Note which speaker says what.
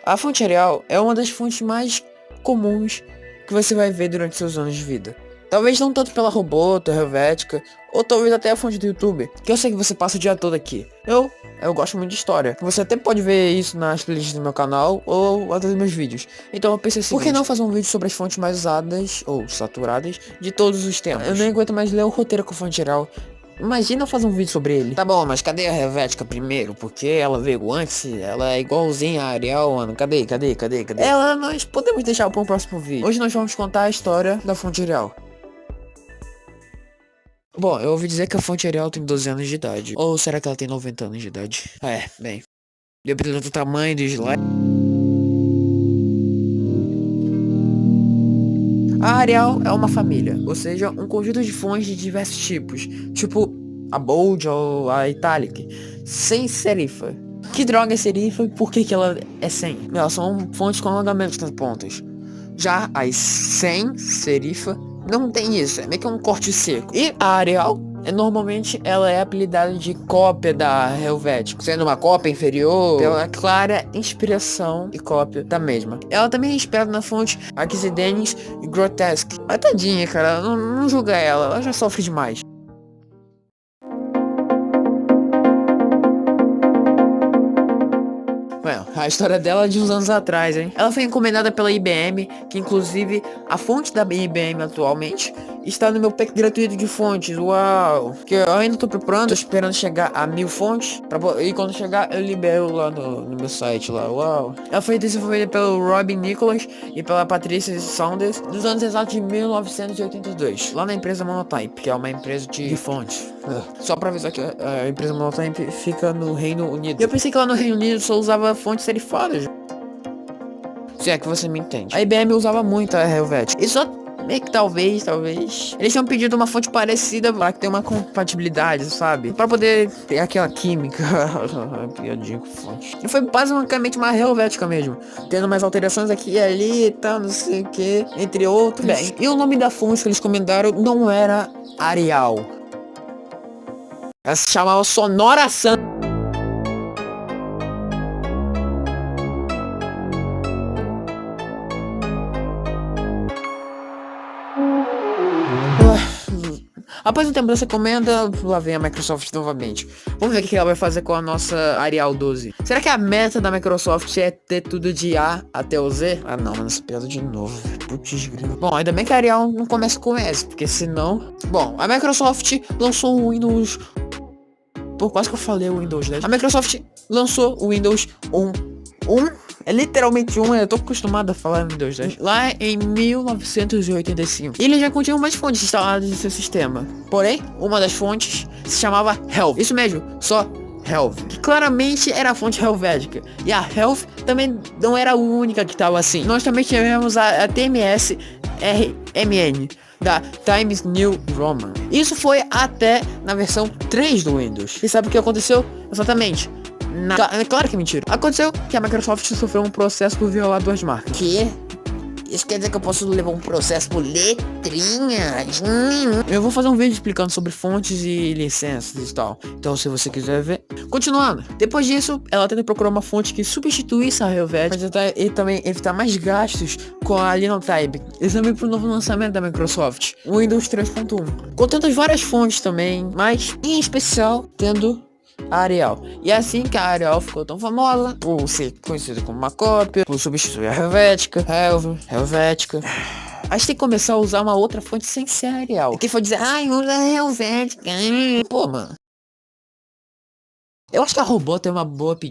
Speaker 1: A fonte Arial é uma das fontes mais comuns que você vai ver durante seus anos de vida. Talvez não tanto pela Roboto, Helvética, ou talvez até a fonte do YouTube, que eu sei que você passa o dia todo aqui. Eu gosto muito de história. Você até pode ver isso nas playlists do meu canal ou até dos meus vídeos. Então eu pensei assim, por que não fazer um vídeo sobre as fontes mais usadas ou saturadas de todos os tempos? Eu nem aguento mais ler o roteiro com fonte Arial. Imagina eu fazer um vídeo sobre ele. Tá bom, mas cadê a Helvética primeiro? Porque ela veio antes, ela é igualzinha a Arial, mano. Cadê? Ela nós podemos deixar para um próximo vídeo. Hoje nós vamos contar a história da fonte Arial. Bom, eu ouvi dizer que a fonte Arial tem 12 anos de idade. Ou será que ela tem 90 anos de idade? Bem. Dependendo do tamanho do slide. A Arial é uma família, ou seja, um conjunto de fontes de diversos tipos, tipo a Bold ou a Italic, sem serifa. Que droga é serifa e por que ela é sem? Elas são fontes com alongamentos nas pontas. Já as sem serifa não tem isso, é meio que um corte seco. E a Arial normalmente ela é apelidada de cópia da Helvética, sendo uma cópia inferior pela clara inspiração e cópia da mesma. Ela também é inspirada na fonte Axidenis e Grotesque. Mas tadinha, cara, não julga ela já sofre demais. Well, a história dela é de uns anos atrás, hein? Ela foi encomendada pela IBM, que inclusive a fonte da IBM atualmente está no meu pack gratuito de fontes. Uau! Que eu ainda tô preparando, tô esperando chegar a 1000 fontes. E quando chegar eu libero lá no meu site lá. Uau! Ela foi desenvolvida pelo Robin Nicholas e pela Patricia Saunders nos anos exatos de 1982, lá na empresa Monotype, que é uma empresa de fontes. Só pra avisar que a empresa Monotype fica no Reino Unido. Eu pensei que lá no Reino Unido só usava fontes serifadas. Se é que você me entende. A IBM usava muito a Helvetica. E só meio que talvez. Eles tinham pedido uma fonte parecida lá, que tem uma compatibilidade, sabe? Pra poder ter aquela química. Piadinha com fonte. E foi basicamente uma Helvética mesmo. Tendo mais alterações aqui e ali e tal, não sei o que. Entre outros. Bem, e o nome da fonte que eles comendaram não era Arial. Ela se chamava Sonora Sun. Após um tempo dessa encomenda, lá vem a Microsoft novamente. Vamos ver o que ela vai fazer com a nossa Arial 12. Será que a meta da Microsoft é ter tudo de A até o Z? Ah não, mano, essa piada de novo. Putz grilo. Bom, ainda bem que a Arial não começa com S, porque senão... Bom, a Microsoft lançou o Windows... Pô, quase que eu falei o Windows 10. A Microsoft lançou o Windows 1. É literalmente eu tô acostumado a falar Windows 10. Lá em 1985. E ele já continha mais fontes instaladas em seu sistema. Porém, uma das fontes se chamava Health. Isso mesmo, só Health. Que claramente era a fonte helvética. E a Health também não era a única que estava assim. Nós também tivemos a TMS RMN da Times New Roman. Isso foi até na versão 3 do Windows. E sabe o que aconteceu? Exatamente. Claro que é mentira. Aconteceu que a Microsoft sofreu um processo por violar duas marcas. Que? Isso quer dizer que eu posso levar um processo por letrinhas? Eu vou fazer um vídeo explicando sobre fontes e licenças e tal. Então se você quiser ver. Continuando. Depois disso, ela tenta procurar uma fonte que substituísse a Helvetica e também evitar mais gastos com a Linotype. Exame para o novo lançamento da Microsoft, o Windows 3.1. Contando várias fontes também, mas em especial tendo a Arial. E é assim que a Arial ficou tão famosa, por ser conhecida como uma cópia, por substituir a Helvética, Helvética. A gente tem que começar a usar uma outra fonte sem ser a Arial. Quem for dizer, ai, usa a Helvética. Pô, mano. Eu acho que a Robô tem uma boa pedida.